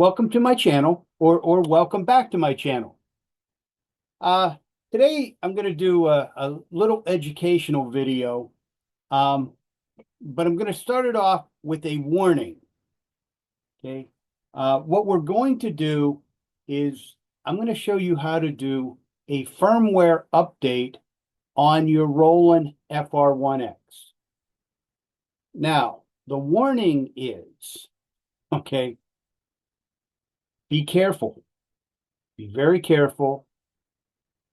welcome to my channel, or welcome back to my channel. Today I'm going to do a little educational video, but I'm going to start it off with a warning. Okay, what we're going to do is I'm going to show you how to do a firmware update on your Roland FR-1x. Now, the warning is, okay, be careful. Be very careful.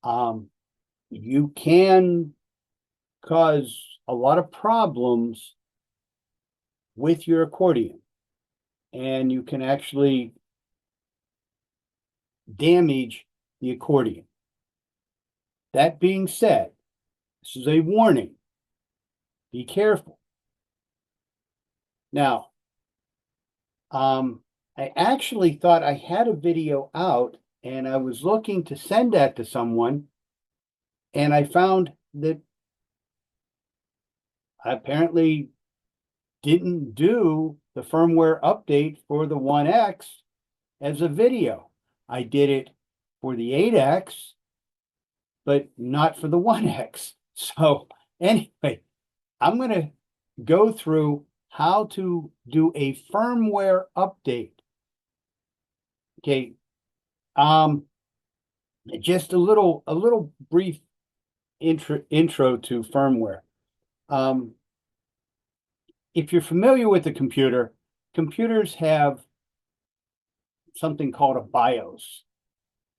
You can cause a lot of problems with your accordion, and you can actually damage the accordion. That being said, this is a warning. Be careful. Now, I actually thought I had a video out, and I was looking to send that to someone, and I found that I apparently didn't do the firmware update for the 1X as a video. I did it for the 8X, but not for the 1X. So anyway, I'm going to go through how to do a firmware update. Okay, just a little brief intro to firmware. If you're familiar with the computer, computers have something called a BIOS,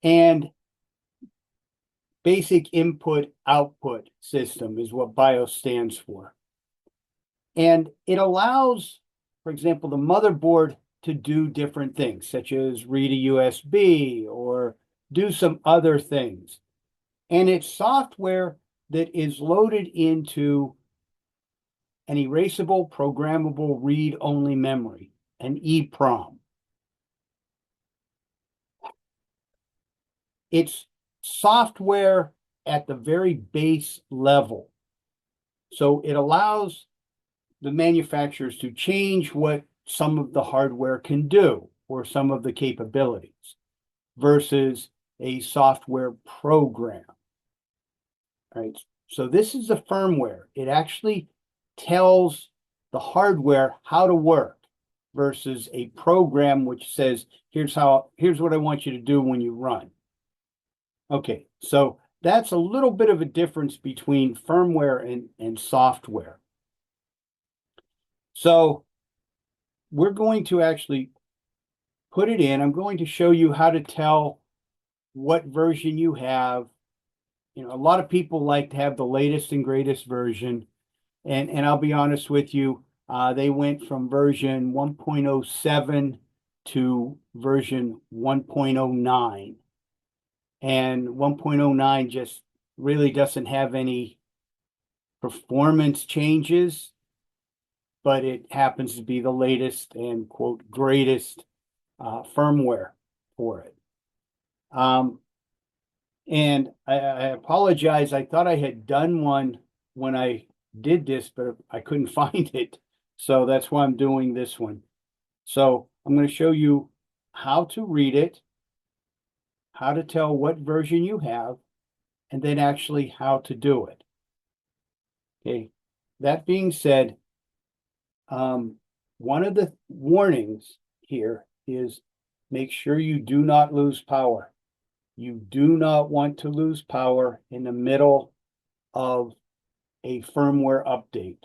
and basic input output system is what BIOS stands for. And it allows, for example, the motherboard to do different things, such as read a USB or do some other things. And it's software that is loaded into an erasable, programmable, read-only memory, an EEPROM. It's software at the very base level. So it allows the manufacturers to change what some of the hardware can do, or some of the capabilities, versus a software program. All right, so this is the firmware. It actually tells the hardware how to work, versus a program which says, here's what I want you to do when you run. Okay, so that's a little bit of a difference between firmware and software. So we're going to actually put it in. I'm going to show you how to tell what version you have. You know, a lot of people like to have the latest and greatest version. And I'll be honest with you, they went from version 1.07 to version 1.09. And 1.09 just really doesn't have any performance changes, but it happens to be the latest and, quote, greatest firmware for it. And I apologize. I thought I had done one when I did this, but I couldn't find it. So that's why I'm doing this one. So I'm going to show you how to read it, how to tell what version you have, and then actually how to do it. Okay. That being said, one of the warnings here is make sure you do not lose power. You do not want to lose power in the middle of a firmware update.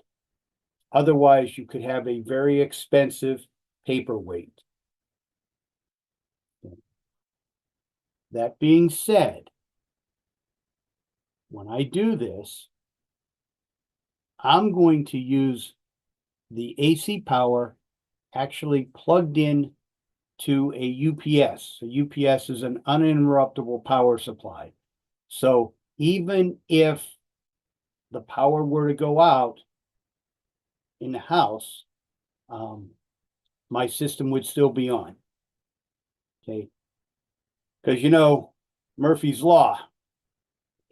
Otherwise, you could have a very expensive paperweight. That being said, when I do this, I'm going to use the AC power actually plugged in to a UPS. So UPS is an uninterruptible power supply. So even if the power were to go out in the house, my system would still be on. Okay. Because you know, Murphy's Law,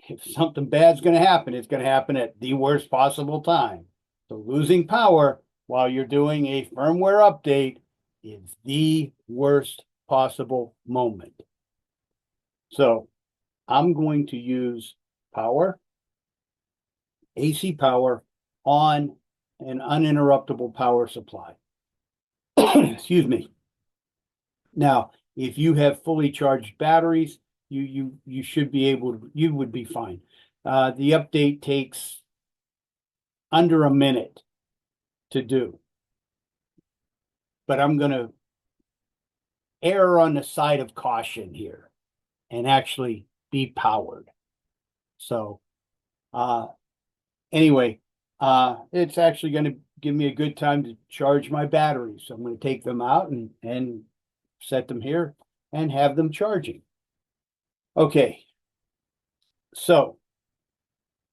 if something bad's going to happen, it's going to happen at the worst possible time. So losing power while you're doing a firmware update is the worst possible moment. So I'm going to use power, AC power, on an uninterruptible power supply. Excuse me. Now, if you have fully charged batteries, you should be able to, you would be fine. The update takes under a minute to do. But I'm going to err on the side of caution here and actually be powered. So anyway, it's actually going to give me a good time to charge my batteries. So I'm going to take them out and set them here and have them charging. Okay. So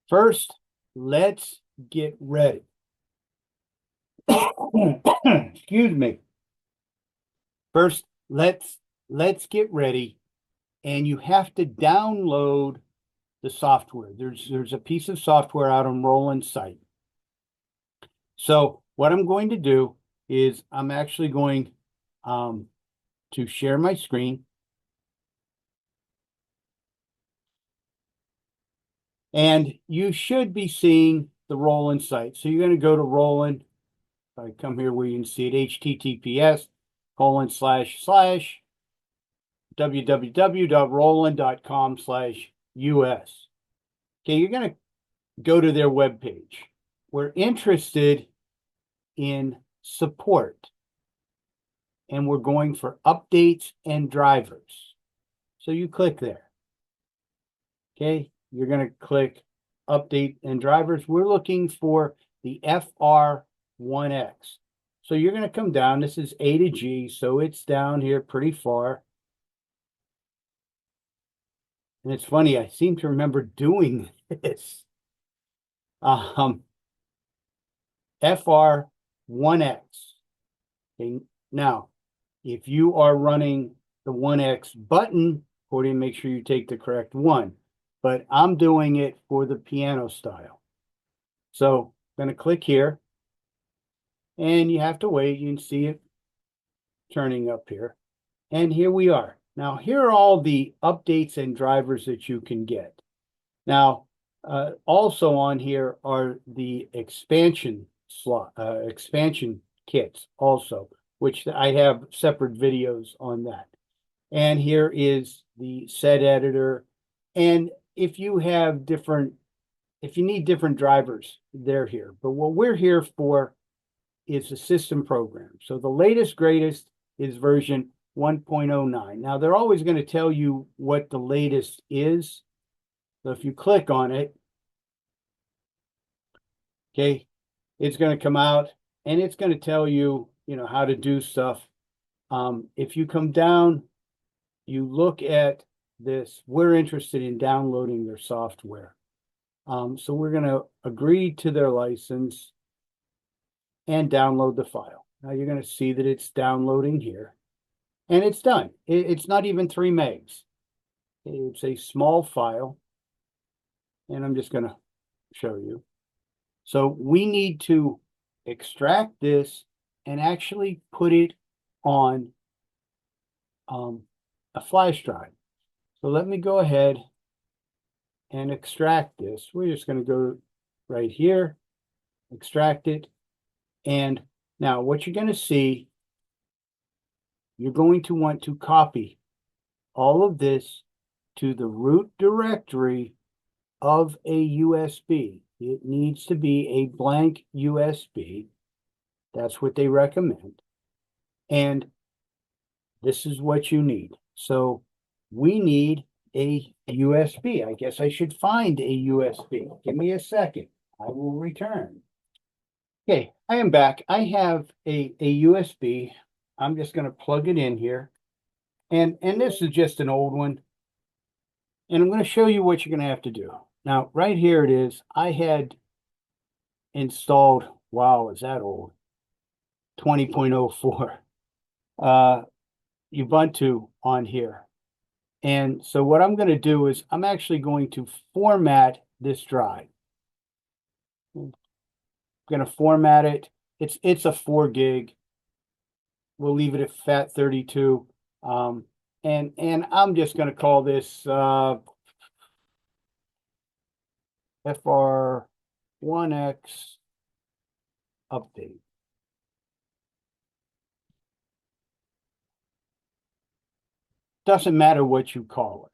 first, let's get ready. Excuse me. First, let's get ready, and you have to download the software. There's a piece of software out on Roland's site. So what I'm going to do is I'm actually going to share my screen. And you should be seeing the Roland site. So you're going to go to Roland. If I come here where you can see it, https://www.roland.com/US. Okay, you're going to go to their webpage. We're interested in support, and we're going for updates and drivers. So you click there. Okay, you're going to click update and drivers. We're looking for the FR-1x. So you're going to come down. This is A to G, so it's down here pretty far. And it's funny, I seem to remember doing this. FR-1x. Okay. Now, if you are running the 1x button, accordion, make sure you take the correct one. But I'm doing it for the piano style. So I'm going to click here. And you have to wait. You can see it turning up here. And here we are. Now, here are all the updates and drivers that you can get. Now, also on here are the expansion kits also, which I have separate videos on that. And here is the set editor. And if you need different drivers, they're here. But what we're here for is the system program. So the latest, greatest is version 1.09. Now, they're always going to tell you what the latest is. So if you click on it, okay, it's going to come out and it's going to tell you, how to do stuff. If you come down, you look at this, we're interested in downloading their software. So we're going to agree to their license and download the file. Now you're going to see that it's downloading here. And it's done. It's not even 3 megs. It's a small file. And I'm just going to show you. So we need to extract this and actually put it on a flash drive. So let me go ahead and extract this. We're just going to go right here, extract it. And now what you're going to see, you're going to want to copy all of this to the root directory of a USB. It needs to be a blank USB. That's what they recommend. And this is what you need. So we need a USB. I guess I should find a USB. Give me a second. I will return. Okay, I am back. I have a USB. I'm just going to plug it in here. And this is just an old one. And I'm going to show you what you're going to have to do. Now, right here it is. I had installed, wow, is that old? 20.04 Ubuntu on here. And so what I'm going to do is I'm actually going to format this drive. I'm going to format it. It's a 4 gig. We'll leave it at FAT32. And I'm just going to call this FR-1x update. Doesn't matter what you call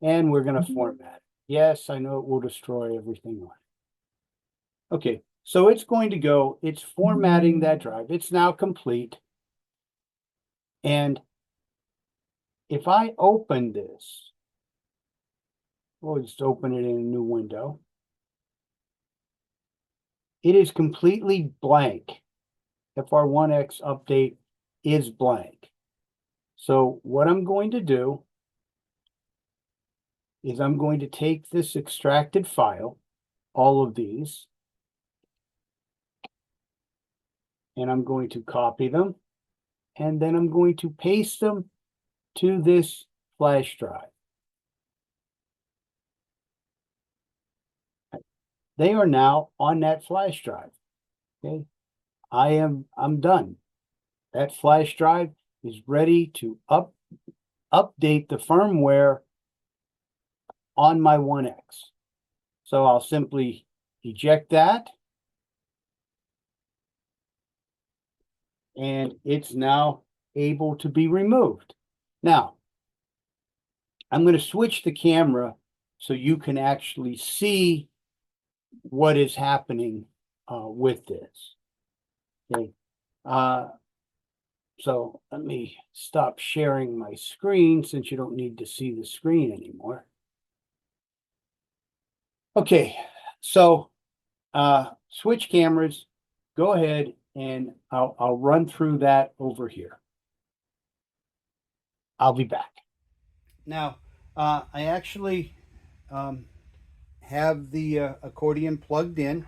it. And we're going to format it. Yes, I know it will destroy everything on it. Okay, so it's going to go, it's formatting that drive. It's now complete. And if I open this, we'll just open it in a new window. It is completely blank. FR-1x update is blank. So what I'm going to do is I'm going to take this extracted file, all of these, and I'm going to copy them, and then I'm going to paste them to this flash drive. They are now on that flash drive. Okay, I'm done. That flash drive is ready to update the firmware on my 1X. So I'll simply eject that. And it's now able to be removed. Now, I'm going to switch the camera so you can actually see what is happening with this. Okay. So let me stop sharing my screen since you don't need to see the screen anymore. Okay, so switch cameras, go ahead and I'll run through that over here. I'll be back. Now, I actually have the accordion plugged in.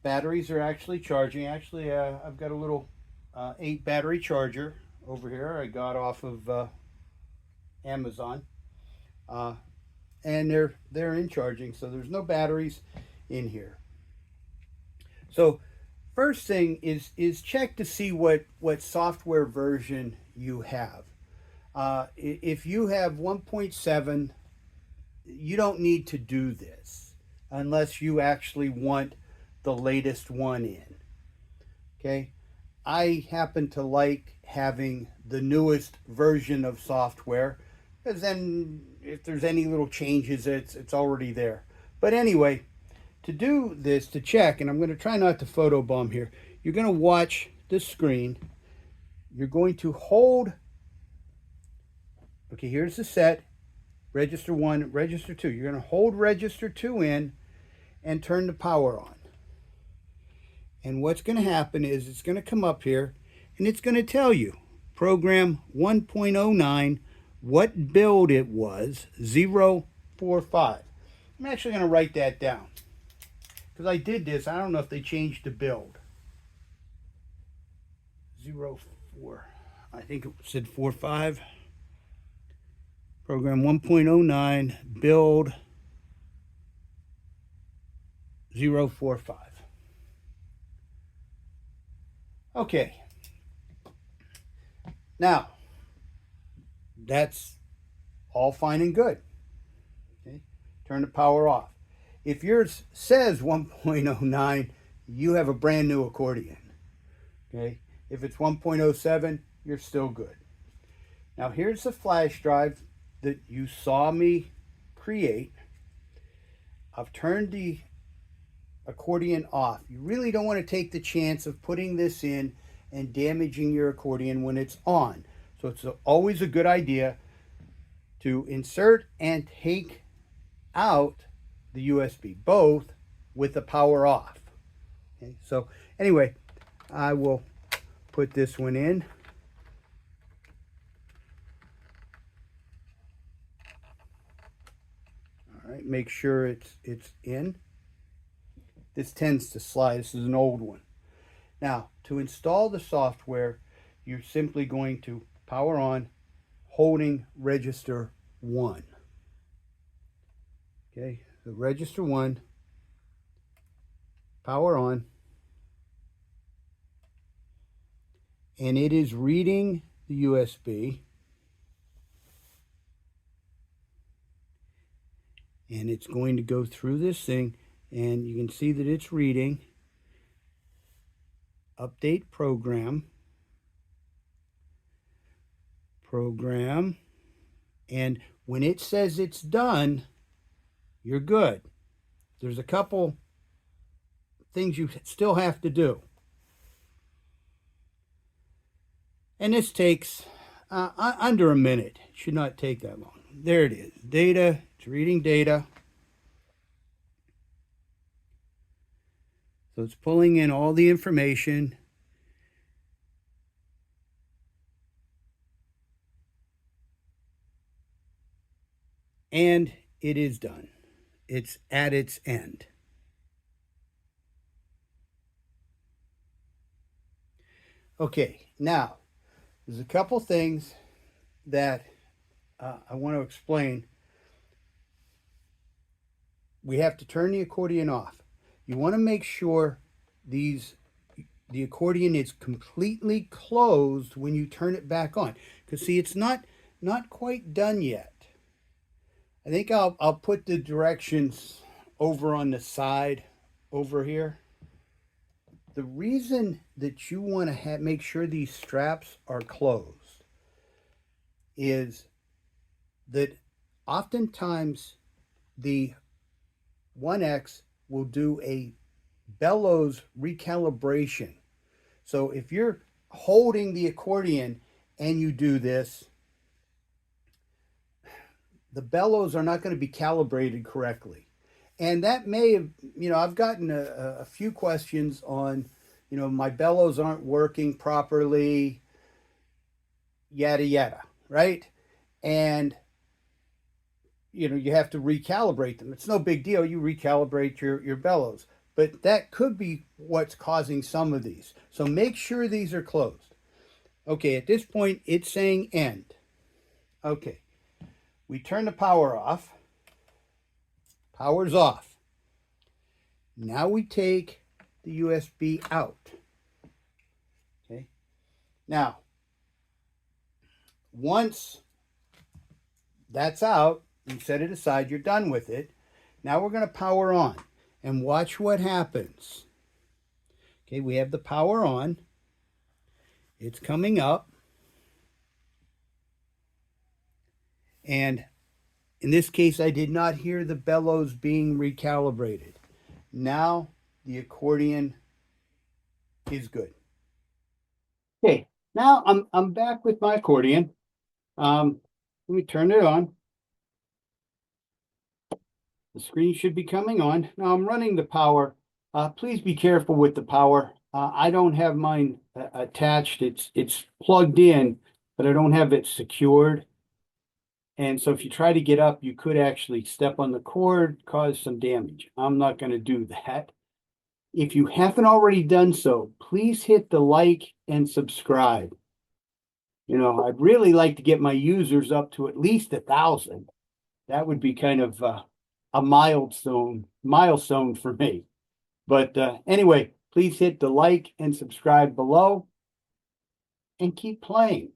Batteries are actually charging. Actually, I've got a little 8 battery charger over here I got off of Amazon. And they're in charging, so there's no batteries in here. So first thing is check to see what software version you have. If you have 1.7, you don't need to do this unless you actually want the latest one in. Okay, I happen to like having the newest version of software because then if there's any little changes, it's already there. But anyway, to do this, to check, and I'm going to try not to photobomb here, you're going to watch this screen. You're going to hold, okay, here's the set, register 1, register 2. You're going to hold register 2 in and turn the power on. And what's going to happen is it's going to come up here and it's going to tell you program 1.09, what build it was, 045. I'm actually going to write that down because I did this. I don't know if they changed the build. 04. I think it said 45. Program 1.09, build 045. Okay. Now, that's all fine and good. Okay. Turn the power off. If yours says 1.09, you have a brand new accordion. Okay. If it's 1.07, you're still good. Now here's the flash drive that you saw me create. I've turned the accordion off. You really don't want to take the chance of putting this in and damaging your accordion when it's on. So it's always a good idea to insert and take out the USB, both with the power off. Okay, so anyway, I will put this one in. All right, make sure it's in. This tends to slide. This is an old one. Now, to install the software, you're simply going to power on, holding register 1. Okay, so register 1, power on, and it is reading the USB. And it's going to go through this thing, and you can see that it's reading. Update program. And when it says it's done, you're good. There's a couple things you still have to do. And this takes under a minute. It should not take that long. There it is. Data. It's reading data. So it's pulling in all the information. And it is done. It's at its end. Okay, now there's a couple things that I want to explain. We have to turn the accordion off. You want to make sure the accordion is completely closed when you turn it back on. Because see, it's not quite done yet. I think I'll put the directions over on the side over here. The reason that you want to make sure these straps are closed is that oftentimes the 1X will do a bellows recalibration. So if you're holding the accordion and you do this, the bellows are not going to be calibrated correctly. And that may have, I've gotten a few questions on, my bellows aren't working properly, yada, yada, right? And, you have to recalibrate them. It's no big deal. You recalibrate your bellows. But that could be what's causing some of these. So make sure these are closed. Okay, at this point, it's saying end. Okay, we turn the power off. Power's off. Now we take the USB out. Okay. Now, once that's out, you set it aside, you're done with it. Now we're going to power on and watch what happens. Okay, we have the power on. It's coming up. And in this case, I did not hear the bellows being recalibrated. Now the accordion is good. Okay, now I'm back with my accordion. Let me turn it on. The screen should be coming on. Now I'm running the power. Please be careful with the power. I don't have mine attached. It's plugged in, but I don't have it secured. And so if you try to get up, you could actually step on the cord, cause some damage. I'm not going to do that. If you haven't already done so, please hit the like and subscribe. I'd really like to get my users up to at least 1,000. That would be kind of a milestone for me. But anyway, please hit the like and subscribe below and keep playing.